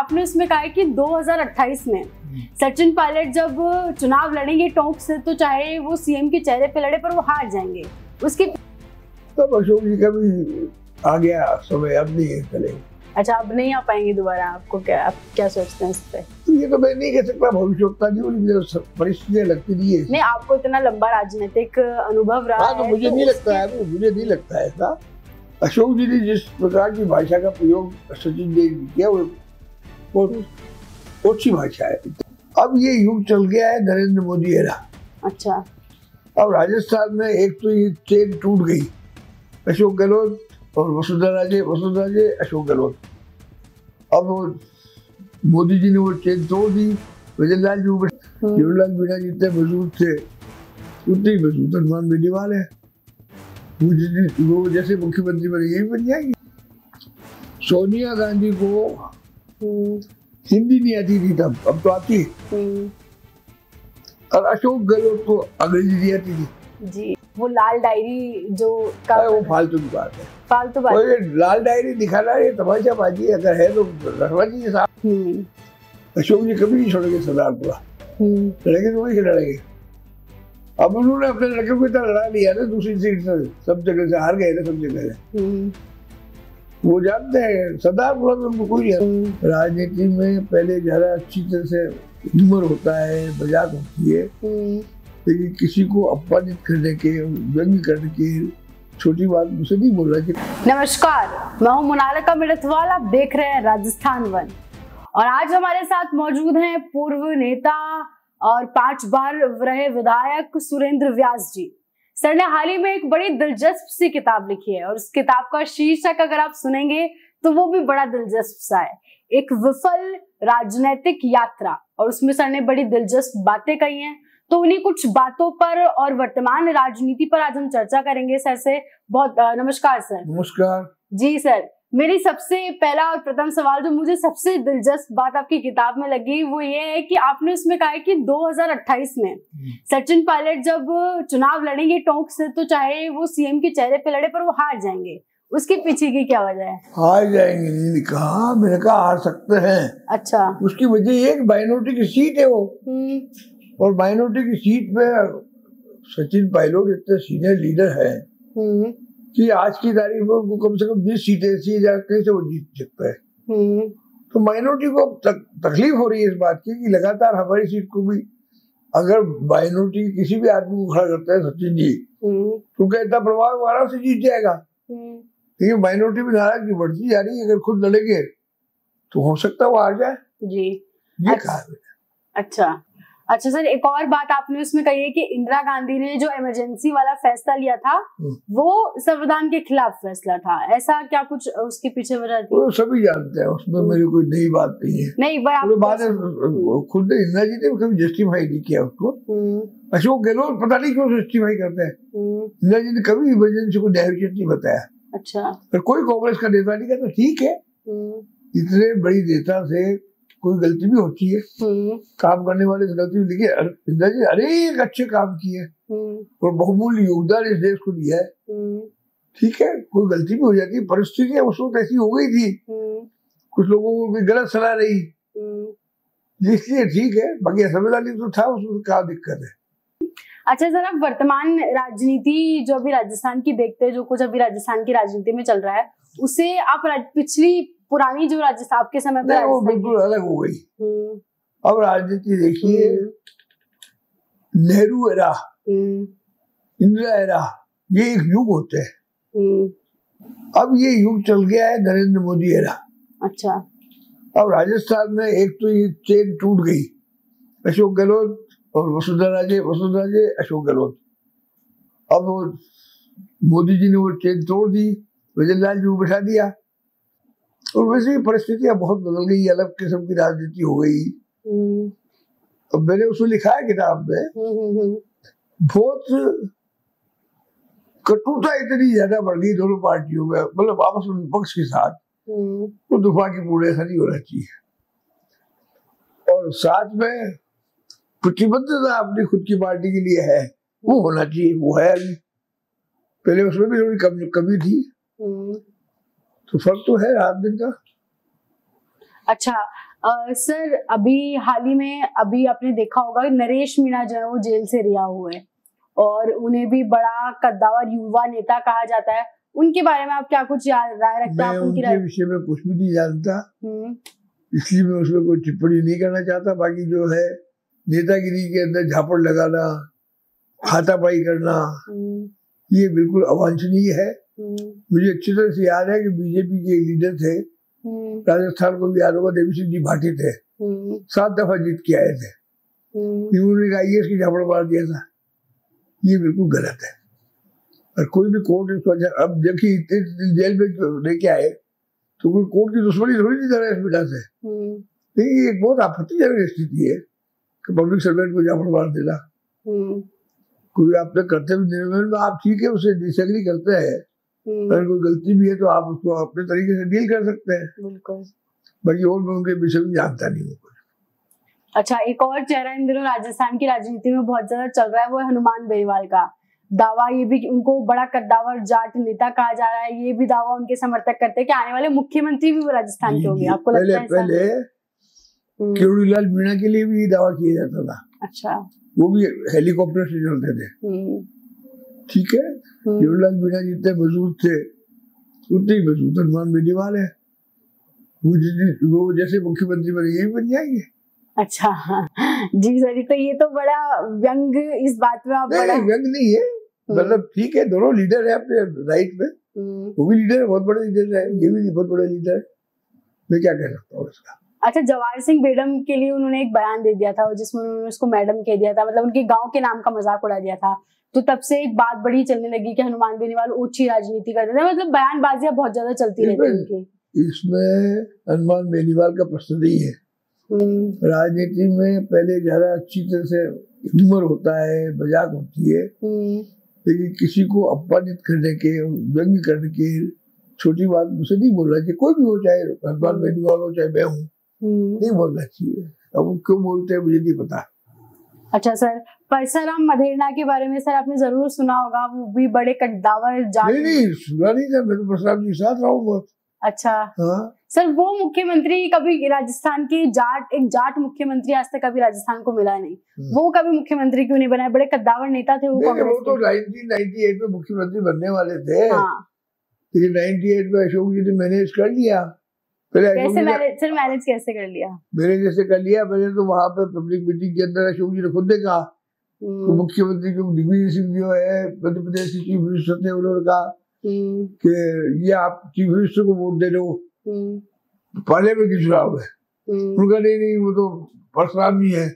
आपने उसमें कहा है कि 2028 में सचिन पायलट जब चुनाव लड़ेंगे टोंक से, तो चाहे वो सीएम के चेहरे पे लड़े पर वो हार जाएंगे। उसकी तो अशोक जी का भी आ गया समय, अब नहीं चलेंगे। अच्छा, अब नहीं आ पाएंगे दोबारा? आपको क्या, आप क्या सोचते हैं इस पे? ये तो मैं नहीं कह सकता, भविष्यवक्ता जी, परिस्थितियां लगती नहीं है। नहीं, आपको इतना लंबा राजनीतिक अनुभव रहा है। तो मुझे नहीं लगता है, मुझे नहीं लगता है ऐसा। अशोक जी ने जिस प्रकार की भाषा का प्रयोग सचिन जी ने किया वो अच्छी भाषा है। अब ये युग चल गया है नरेंद्र मोदी एरा। अच्छा। अब राजस्थान में एक तो ये चेन टूट गई, अशोक गहलोत और वसुंधरा राजे अशोक गहलोत। अब मोदी जी ने वो चेन तोड़ दी। जवाहरलाल मीणा जितने मजबूत थे उतने ही मजबूत हनुमान बेनीवाल है। वो जैसे मुख्यमंत्री बने यही बन जाएगी। सोनिया गांधी को हिंदी नहीं आती थी तब, अब तो आती है। और अशोक गहलोत को अंग्रेजी नहीं आती थी जी। वो लाल डायरी जो वो फालतू की बात है, फालतू बात। ये लाल डायरी दिखाना ये तमाशाबाजी अगर है तो रखना चाहिए साहब। अशोक जी कभी नहीं छोड़ेंगे सरदारपुरा, लड़ेंगे तो वही लड़ेंगे। अब उन्होंने अपने लड़के को इतना लड़ा लिया ना, दूसरी सीट से सब जगह से हार गए ना, सब जगह से। वो जानते हैं सरदारपुरा में उनको कोई नहीं। राजनीति में पहले ज्यादा अच्छी तरह से ह्यूमर होता है, मजाक होती है, लेकिन किसी को अपमानित करने के, व्यंग करने के छोटी बात मुझे नहीं बोल रहा है। नमस्कार, मैं हूँ मुनालिका मिरथवाल, आप देख रहे हैं राजस्थान वन। और आज हमारे साथ मौजूद हैं पूर्व नेता और 5 बार रहे विधायक सुरेंद्र व्यास जी। सर ने हाल ही में एक बड़ी दिलचस्प सी किताब लिखी है और उस किताब का शीर्षक अगर आप सुनेंगे तो वो भी बड़ा दिलचस्प सा है, एक विफल राजनीतिक यात्रा। और उसमें सर ने बड़ी दिलचस्प बातें कही हैं, तो उन्हीं कुछ बातों पर और वर्तमान राजनीति पर आज हम चर्चा करेंगे सर से। बहुत नमस्कार सर। नमस्कार जी सर। मेरी सबसे पहला और प्रथम सवाल, जो मुझे सबसे दिलचस्प बात आपकी किताब में लगी, वो ये है कि आपने उसमें कहा है कि 2028 में सचिन पायलट जब चुनाव लड़ेंगे टोंक से, तो चाहे वो सीएम के चेहरे पे लड़े पर वो हार जाएंगे। उसके पीछे की क्या वजह है? हार जाएंगे नहीं कहा, मैंने कहा हार सकते हैं। अच्छा। उसकी वजह एक माइनॉरिटी की सीट है वो, और माइनॉरिटी की सीट पे सचिन पायलट इतने सीनियर लीडर है कि आज की तारीख में उनको कम से कम 20 सीटें ऐसी है कैसे वो जीत सकता है। तो माइनॉरिटी को तकलीफ हो रही है इस बात की कि लगातार हमारी सीट को भी अगर माइनॉरिटी किसी भी आदमी को खड़ा करता है सचिन जी, तो क्या इतना प्रभाव आराम से जीत जाएगा। लेकिन माइनॉरिटी में नाराजगी बढ़ती जा रही है, अगर खुद लड़ेंगे तो हो सकता है वो हार जाए जी। ये कहा। अच्छा सर, एक और बात आपने उसमें कही है कि इंदिरा गांधी ने जो इमरजेंसी वाला फैसला लिया था वो संविधान के खिलाफ फैसला था, ऐसा क्या कुछ उसके पीछे वजह थी? वो सभी जानते हैं, उसमें मेरी कोई नई बात नहीं है। नहीं, बात खुद इंदिरा जी ने कभी जस्टिफाई नहीं किया उसको। अशोक गहलोत पता नहीं क्यों जस्टिफाई करते हैं। इंदिरा जी ने कभी इमरजेंसी को न्यायोचित नहीं बताया। अच्छा। पर कोई कांग्रेस का नेता नहीं कहता ठीक है, इतने बड़ी नेता से कोई गलती भी होती है, काम करने वाले से गलती, लेकिन इंदिरा जी अनेक अच्छे काम किए और बहुमूल्य योगदान इस देश को दिया है। ठीक है, कोई गलती भी हो जाती है, परिस्थितियां उस वक्त ऐसी हो गई थी, कुछ लोगों को भी गलत सलाह रही, इसलिए ठीक है। बाकी संवैधानिक तो था, उसमें क्या दिक्कत है। अच्छा सर, आप वर्तमान राजनीति जो अभी राजस्थान की देखते हैं, जो कुछ अभी राजस्थान की राजनीति में चल रहा है, उसे आप पिछली पुरानी जो राजस्थान आपके समय पर वो बिल्कुल अलग हो गई। अब राजनीति देखिए, नेहरू एरा, इंदिरा एरा, ये एक युग होते हैं। अब ये युग चल गया है नरेंद्र मोदी एरा। अच्छा। अब राजस्थान में एक तो ये चेन टूट गई, अशोक गहलोत और वसुंधरा राजे अशोक गहलोत। अब मोदी जी ने वो चेन तोड़ दी, जवाहरलाल जी को बैठा दिया, और वैसे ही परिस्थितियां बहुत बदल गई, अलग किस्म की राजनीति हो गई। अब मैंने उसमें लिखा है किताब में, बहुत कटुता इतनी ज्यादा बढ़ गई दोनों पार्टियों में, मतलब आपस में विपक्ष के साथ, तो दुफा की मूड ऐसा नहीं होना चाहिए। और साथ में प्रतिबद्धता अपनी खुद की पार्टी के लिए है, वो होना चाहिए, वो है अभी। पहले उसमें भी थोड़ी कमी थी, तो फर्क तो है रात दिन का। अच्छा सर, अभी हाल ही में अभी आपने देखा होगा नरेश मीणा जो है वो जेल से रिहा हुए और उन्हें भी बड़ा कद्दावर युवा नेता कहा जाता है। उनके बारे में आप क्या कुछ राय रखते हैं? आप उनकी उनके विषय में कुछ भी नहीं जानता, इसलिए मैं उसमें कोई टिप्पणी नहीं करना चाहता। बाकी जो है नेतागिरी के अंदर झापड़ लगाना, हाथापाई करना, ये बिल्कुल अवांछनीय है। मुझे अच्छी तरह से याद है कि बीजेपी के लीडर थे, राजस्थान को भी याद होगा, देवी सिंह जी भाटी थे, 7 दफा जीत के आए थे। उन्होंने आईएएस की झापड़ मार दिया था। ये बिल्कुल गलत है और कोई भी कोर्ट इसको अब देखिए इतने जेल में लेके आए तो कोई कोर्ट की दुश्मनी थोड़ी नहीं दे रहा है बेटा से। ये एक बहुत आपत्तिजनक स्थिति है कि पब्लिक सर्वेंट को झापड़ मार देना। कोई आपने कर्तव्य निर्वहन में आप ठीक है उसे डिसएग्री करते हैं, अगर कोई गलती भी है तो आप उसको अपने तरीके से डील कर सकते हैं। बिल्कुल। बाकी और मैं उनके विषय में जानता नहीं हूँ। अच्छा, एक और चेहरा इन दिनों राजस्थान की राजनीति में बहुत ज्यादा चल रहा है, वो है हनुमान बेनीवाल का दावा। ये भी उनको बड़ा कद्दावर जाट नेता कहा जा रहा है। ये भी दावा उनके समर्थक करते हैं कि आने वाले मुख्यमंत्री भी वो राजस्थान के होंगे। आपको लगता है? पहले किरोड़ीलाल मीणा के लिए भी दावा किया जाता था। अच्छा। वो भी हेलीकॉप्टर से चलते थे। ठीक है, किरोड़ीलाल मीणा जितने मजबूत थे उतने ही मजबूत हनुमान बेनीवाल है। वो जैसे मुख्यमंत्री बने ये भी बन जाएंगे। अच्छा जी सर, तो ये तो बड़ा व्यंग इस बात में आप बड़ा व्यंग नहीं है, मतलब ठीक है, दोनों लीडर है अपने राइट में। वो भी लीडर है, बहुत बड़े लीडर है, ये भी बहुत बड़े लीडर है। मैं क्या कह सकता हूँ इसका। अच्छा, जवाहर सिंह बेगम के लिए उन्होंने एक बयान दे दिया था जिसमें उन्होंने उसको मैडम कह दिया था, मतलब उनके गांव के नाम का मजाक उड़ा दिया था। तो तब से एक बात बड़ी चलने लगी कि हनुमान बेनीवाल ऊंची राजनीति करते थे, मतलब बयानबाजियां बहुत ज्यादा चलती रहती है। इसमें हनुमान बेनीवाल का प्रश्न नहीं है। राजनीति में पहले ज्यादा अच्छी तरह से ह्यूमर होता है, मजाक होती है, लेकिन किसी को अपमानित करने के, व्यंग करने के, छोटी बात मुझे नहीं बोलना चाहिए। कोई भी हो, चाहे हनुमान बेनीवाल हो चाहे मैं हूँ, नहीं बोलना चाहिए। अब क्यों बोलते हैं मुझे नहीं पता। अच्छा सर, परसाराम मधेरना के बारे में सर आपने जरूर सुना होगा, वो भी बड़े कद्दावर जाट। नहीं सुना नहीं था, मैं तो परसाराम जी साथ रहा हूँ बहुत। अच्छा। हाँ? सर वो मुख्यमंत्री कभी राजस्थान की एक जाट मुख्यमंत्री आज तक कभी राजस्थान को मिला नहीं। वो कभी मुख्यमंत्री क्यों नहीं बना? बड़े कद्दावर नेता थे वो। वो तो 1998 में मुख्यमंत्री बनने वाले थे। हाँ। लेकिन 98 में अशोक जी ने मैनेज कर लिया। कैसे मैनेज कैसे कर लिया? मैंने जैसे कर लिया, मैंने तो वहां पे पब्लिक मीटिंग के अंदर अशोक जी ने खुद ने कहा तो मुख्यमंत्री को दिग्विजय सिंह जो है मध्य प्रदेश के चीफ मिनिस्टर थे, उन्होंने कहा कि ये आप चीफ मिनिस्टर को वोट दे रहे हो पार्लियामेंट के चुनाव में। उनका नहीं वो तो परशुराम जी है।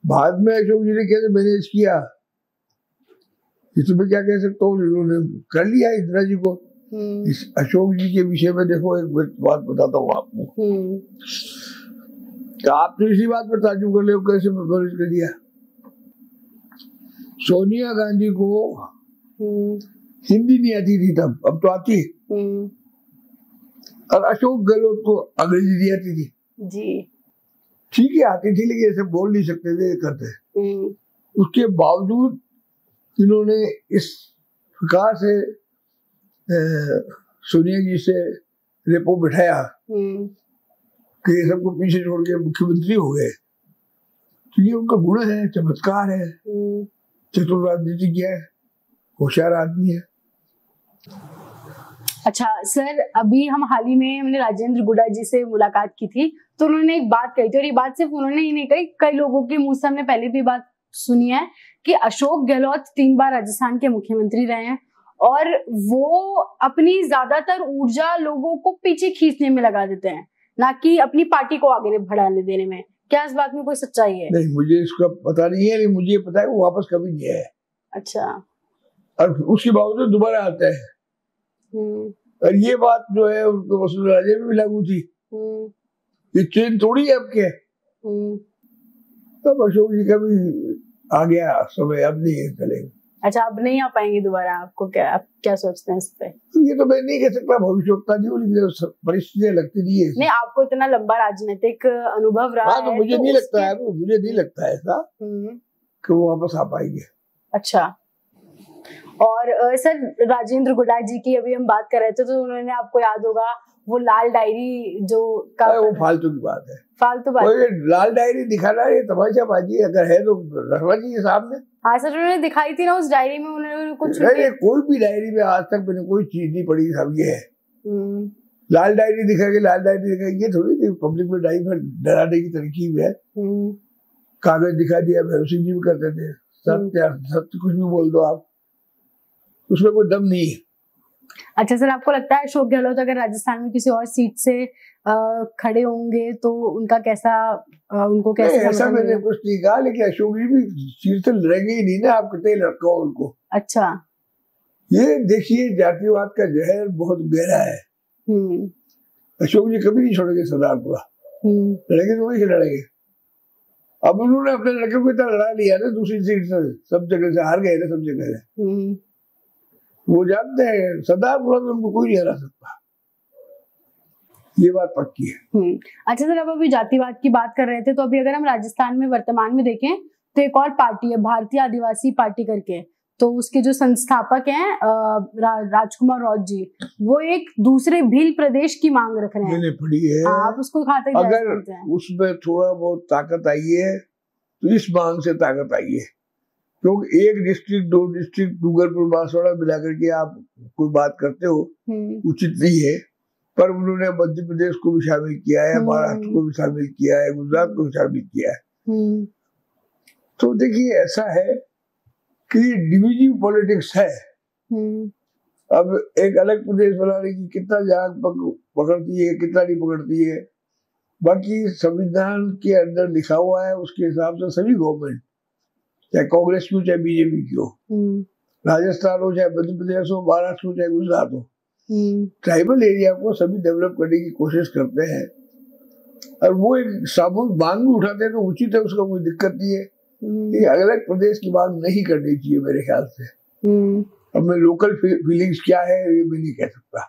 बाद में अशोक जी ने कैसे मैनेज किया इसमें क्या कह सकता हूँ, उन्होंने कर लिया इंदिरा जी को। इस अशोक जी के विषय में देखो एक बात बताता हूँ आपको, आप तो इसी बात पर ताजुब कर ले कैसे मैनेज कर दिया। सोनिया गांधी को हिंदी नहीं आती थी तब, अब तो आती है। और अशोक गहलोत को अंग्रेजी नहीं आती थी जी। ठीक है आती थी, लेकिन ऐसे बोल नहीं सकते थे करते। उसके बावजूद इन्होंने इस प्रकार से सोनिया जी से रेपो बिठाया कि ये सबको पीछे छोड़ के मुख्यमंत्री हो गए। तो ये उनका गुण है, चमत्कार है, चतुर राजनीतिज्ञ है, होशियार आदमी है। अच्छा सर, अभी हम हाल ही में हमने राजेंद्र गुडा जी से मुलाकात की थी, तो उन्होंने एक बात कही थी, और ये बात सिर्फ उन्होंने ही नहीं कही, कई लोगों के मुंह से हमने पहले भी बात सुनी है कि अशोक गहलोत 3 बार राजस्थान के मुख्यमंत्री रहे हैं और वो अपनी ज्यादातर ऊर्जा लोगों को पीछे खींचने में लगा देते हैं, ना कि अपनी पार्टी को आगे बढ़ाने देने में। क्या इस बात में कोई सच्चाई है? नहीं, मुझे इसका पता नहीं है, लेकिन मुझे पता है वो वापस कभी नहीं आया। अच्छा। और उसके बावजूद दोबारा आता है। और ये बात जो है उनको वसुंधरा राजे में भी लागू थी। ये चेन तोड़ी है आपके। तब अशोक जी का भी आ गया समय, अब नहीं चलेगा। अच्छा, अब नहीं आ पाएंगे दोबारा? आपको क्या, आप क्या सोचते हैं इस पे? ये तो मैं नहीं कह सकता, भविष्यवक्ता नहीं हूँ, परिस्थितियां लगती नहीं है। नहीं, आपको इतना लंबा राजनीतिक अनुभव रहा है, तो मुझे नहीं लगता है, मुझे नहीं लगता है ऐसा कि वो वापस आ पाएंगे। अच्छा। और सर राजेंद्र गुडा जी की अभी हम बात कर रहे थे, तो उन्होंने, आपको याद होगा, वो लाल डायरी जो वो फालतू की बात है, फालतू बात। ये लाल डायरी दिखाना ये तमाशाबाजी अगर है तो रखना चाहिए सामने। हाँ सर, उन्होंने दिखाई थी ना उस डायरी में, उन्होंने कुछ कोई भी डायरी में आज तक मैंने कोई चीज नहीं पढ़ी, सब ये है लाल डायरी दिखाएगी, लाल डायरी दिखाएगी, ये थोड़ी पब्लिक में डायरी में डराने की तरकीब है। कागज दिखा दिया, भैरव सिंह जी भी करते थे, सत्य कुछ भी बोल दो आप, उसमें कोई दम नहीं है। अच्छा सर, आपको लगता है अशोक गहलोत अगर राजस्थान में किसी और सीट से खड़े होंगे तो उनका कैसा, उनको कैसा? ऐसा मैंने कुछ नहीं कहा, लेकिन अशोक जी भी सीट से लड़ेंगे ही नहीं ना, आप कितने लड़का हो उनको। अच्छा, ये देखिए जातिवाद का जहर बहुत गहरा है। अशोक जी कभी नहीं छोड़ेंगे सरदारपुरा, लड़ेंगे तो वही लड़ेंगे। अब उन्होंने अपने लड़के को इतना लड़ा लिया ना दूसरी सीट से, सब जगह से हार गए ना, सब जगह से। वो जानते हैं सरदारपुरा में उनको कोई नहीं हरा सकता, ये बात पक्की है। अच्छा सर, अब अभी जातिवाद की बात कर रहे थे, तो अभी अगर हम राजस्थान में वर्तमान में देखें तो एक और पार्टी है भारतीय आदिवासी पार्टी करके, तो उसके जो संस्थापक हैं राजकुमार रॉय जी, वो एक दूसरे भील प्रदेश की मांग रख रहे हैं। मैंने पढ़ी है। आप उसको खाते अगर उसमें थोड़ा बहुत ताकत आई है तो इस मांग से ताकत आई है, क्योंकि एक डिस्ट्रिक्ट, दो डिस्ट्रिक्ट, डूंगरपुर, बांसवाड़ा मिलाकर के आप कोई बात करते हो उचित नहीं है। पर उन्होंने मध्य प्रदेश को भी शामिल किया है, महाराष्ट्र को भी शामिल किया है, गुजरात को भी शामिल किया है। तो देखिए ऐसा है कि डिविजिव पॉलिटिक्स है। अब एक अलग प्रदेश बनाने की कितना जाग पकड़ती है, कितना नहीं पकड़ती है, बाकी संविधान के अंदर लिखा हुआ है, उसके हिसाब से सभी गवर्नमेंट, चाहे कांग्रेस की हो चाहे बीजेपी की हो, राजस्थान हो चाहे मध्य प्रदेश हो, महाराष्ट्र हो चाहे गुजरात हो, ट्राइबल एरिया को सभी डेवलप करने की कोशिश करते हैं। और वो एक सामूहिक मांग भी उठाते हैं तो उचित है, उसका कोई दिक्कत नहीं है। ये अलग अलग प्रदेश की मांग नहीं करनी चाहिए मेरे ख्याल से। अब मैं लोकल फीलिंग्स क्या है ये मैं नहीं कह सकता।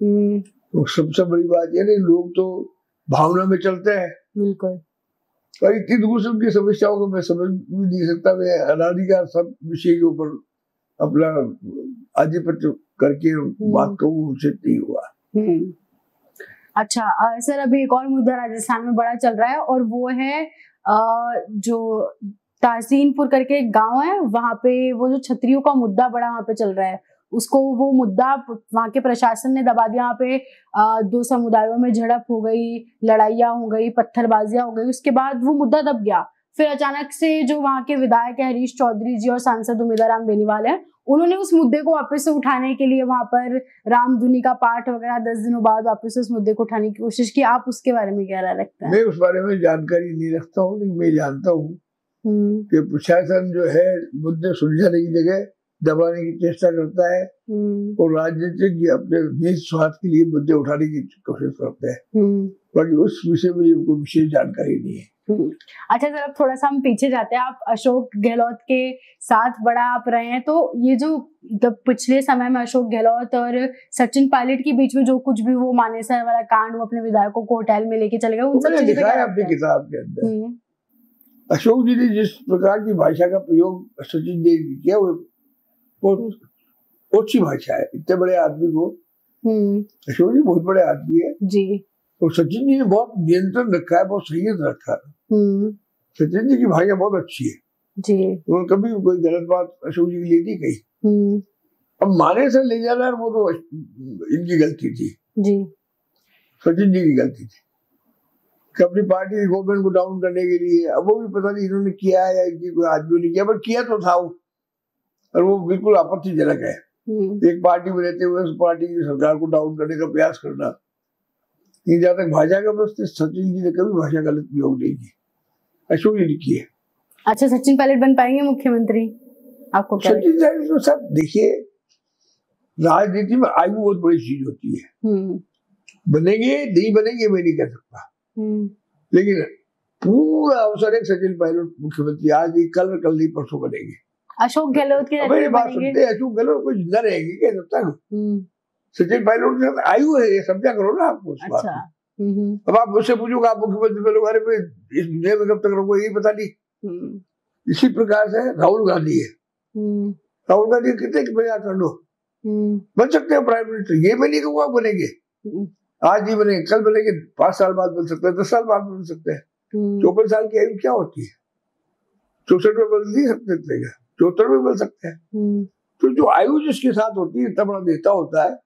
तो सबसे बड़ी बात ये नहीं, लोग तो भावना में चलते हैं, बिल्कुल, और इतनी दूर से उनकी समस्याओं को मैं समझ भी नहीं सकता। मैं अनाधिकार सब विषय के ऊपर अपना आधिपत्य करके बात कहूँ, उचित नहीं हुआ। अच्छा सर, अभी एक और मुद्दा राजस्थान में बड़ा चल रहा है और वो है जो तहसीनपुर करके एक गांव है, वहां पे वो जो छतरियों का मुद्दा बड़ा वहां पे चल रहा है, उसको वो मुद्दा वहां के प्रशासन ने दबा दिया। वहां पे दो समुदायों में झड़प हो गई, लड़ाइयाँ हो गई, पत्थरबाजियां हो गई, उसके बाद वो मुद्दा दब गया। फिर अचानक से जो वहां के विधायक है हरीश चौधरी जी और सांसद उमेदाराम बेनीवाल है, उन्होंने उस मुद्दे को वापस से उठाने के लिए वहां पर रामधुनी का पाठ वगैरह 10 दिनों बाद वापस से उस मुद्दे को उठाने की कोशिश की। आप उसके बारे में क्या राय रखते हैं? मैं उस बारे में जानकारी नहीं रखता हूँ, लेकिन मैं जानता हूँ कि प्रशासन जो है मुद्दे सुलझाने की जगह दबाने की चेष्टा करता है और राजनीतिक अपने निज स्वार्थ के लिए मुद्दे उठाने की कोशिश करते हैं। बाकी उस विषय में कोई विशेष जानकारी नहीं है। अच्छा सर, अब थोड़ा सा हम पीछे जाते हैं। आप अशोक गहलोत के साथ बड़ा आप रहे हैं, तो ये जो पिछले समय में अशोक गहलोत और सचिन पायलट के बीच में जो कुछ भी वो मानेसर वाला कांड, वो अपने विधायकों को होटल में लेके चले गए, उन सब चीजों पे अपनी किताब के अंदर अशोक जी ने जिस प्रकार की भाषा का प्रयोग सचिन जी ने किया, वो अच्छी भाषा है। इतने बड़े आदमी को, अशोक जी बहुत बड़े आदमी है जी, और सचिन जी ने बहुत नियंत्रण रखा है, बहुत संयम रखा है। सचिन जी की भाषा बहुत अच्छी है जी, उन्होंने कभी कोई गलत बात अशोक जी के लिए नहीं कही। अब मानेसर ले जाना वो तो इनकी गलती थी जी, सचिन जी की गलती थी कि अपनी पार्टी गवर्नमेंट को डाउन करने के लिए। अब वो भी पता नहीं इन्होंने किया है या इनकी कोई आदमी ने किया, पर किया तो था वो, और वो बिल्कुल आपत्तिजनक है। एक पार्टी में रहते हुए उस पार्टी की सरकार को डाउन करने का प्रयास करना। जहाँ तक भाषा का प्रश्न, सचिन जी ने कभी भाषा गलत प्रयोग नहीं की, अशोक जी ने की है। अच्छा, सचिन पायलट बन पाएंगे मुख्यमंत्री? आपको क्या सचिन पायलट तो सब देखिए, राजनीति में आयु बहुत बड़ी चीज होती है। बनेंगे नहीं बनेंगे मैं नहीं कह सकता, लेकिन पूरा अवसर है सचिन पायलट मुख्यमंत्री आज नहीं, कल नहीं, परसों बनेंगे। अशोक गहलोत के मेरी बात सुनते, अशोक गहलोत कोई जिंदा रहेगी क्या जब तक? सचिन पायलट के साथ आयु है, ये समझा करो ना आपको। अच्छा। अब आप मुझसे पूछोगे आप मुख्यमंत्री बनो, अरे मैं इस दुनिया में कब तक रहूंगा ये पता नहीं। इसी प्रकार से राहुल गांधी है, राहुल गांधी कितने प्रयास कर लो, बन सकते हैं प्राइम मिनिस्टर, ये मैं नहीं कहूँगा बनेंगे, आज ही बने, कल बनेंगे, 5 साल बाद बन सकते हैं, 10 साल बाद बन सकते हैं। 54 साल की आयु क्या होती है? 64 में बन नहीं सकते थे क्या? 74 में बन सकते हैं। तो जो आयु जिसके साथ होती है, इतना बड़ा नेता होता है,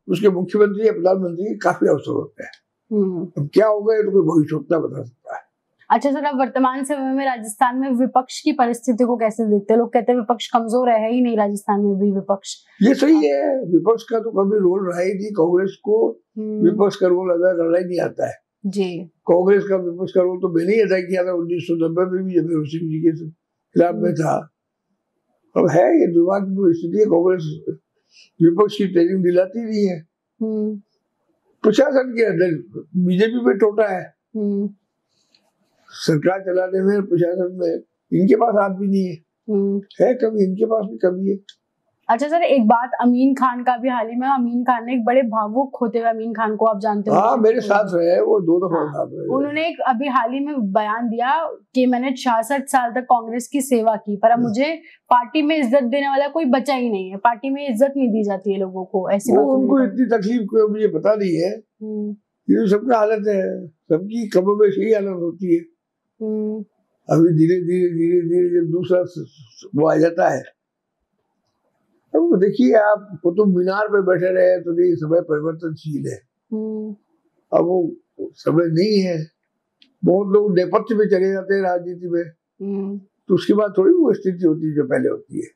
उसके मुख्यमंत्री या प्रधानमंत्री काफी अवसर होते हैं। अब क्या होगा ये तो कोई भविष्य बता सकता है। अच्छा सर, अब वर्तमान समय में राजस्थान में विपक्ष की परिस्थिति को कैसे देखते हैं? लोग कहते हैं विपक्ष कमजोर है ही नहीं, राजस्थान में भी विपक्ष। ये सही है, विपक्ष का तो कभी रोल रहा ही नहीं। कांग्रेस को विपक्ष का रोल अदा करना ही नहीं आता है जी। कांग्रेस का विपक्ष का रोल तो मैंने ही अदा किया था 1990 में भी, जब भीम सिंह जी के खिलाफ में था। अब है ये दुर्भाग्यपूर्ण स्थिति है, कांग्रेस विपक्ष की ट्रेनिंग दिलाती नहीं है। प्रशासन के अंदर बीजेपी में टोटा है, सरकार चलाने में, प्रशासन में इनके पास आदमी नहीं है कभी, इनके पास भी कमी है। अच्छा सर, एक बात अमीन खान का भी हाल ही में, अमीन खान ने एक बड़े भावुक होते हुए, अमीन खान को आप जानते हो? हाँ, मेरे साथ रहे वो 2 दफा साथ रहे। उन्होंने एक अभी हाल ही में बयान दिया कि मैंने 66 साल तक कांग्रेस की सेवा की, पर अब मुझे पार्टी में इज्जत देने वाला कोई बचा ही नहीं है, पार्टी में इज्जत नहीं दी जाती है लोगों को। ऐसी बात उनको इतनी तकलीफ को मुझे पता नहीं है, ये सबका हालत है, सबकी कमों में यही हालत होती है। अभी धीरे धीरे धीरे धीरे जब दूसरा वो आ जाता है, अब देखिए आप कुतुब मीनार पे बैठे रहे तो नहीं, समय परिवर्तनशील है। अब वो समय नहीं है, बहुत लोग नेपथ्य में चले जाते हैं राजनीति में, तो उसके बाद थोड़ी वो स्थिति होती है जो पहले होती है।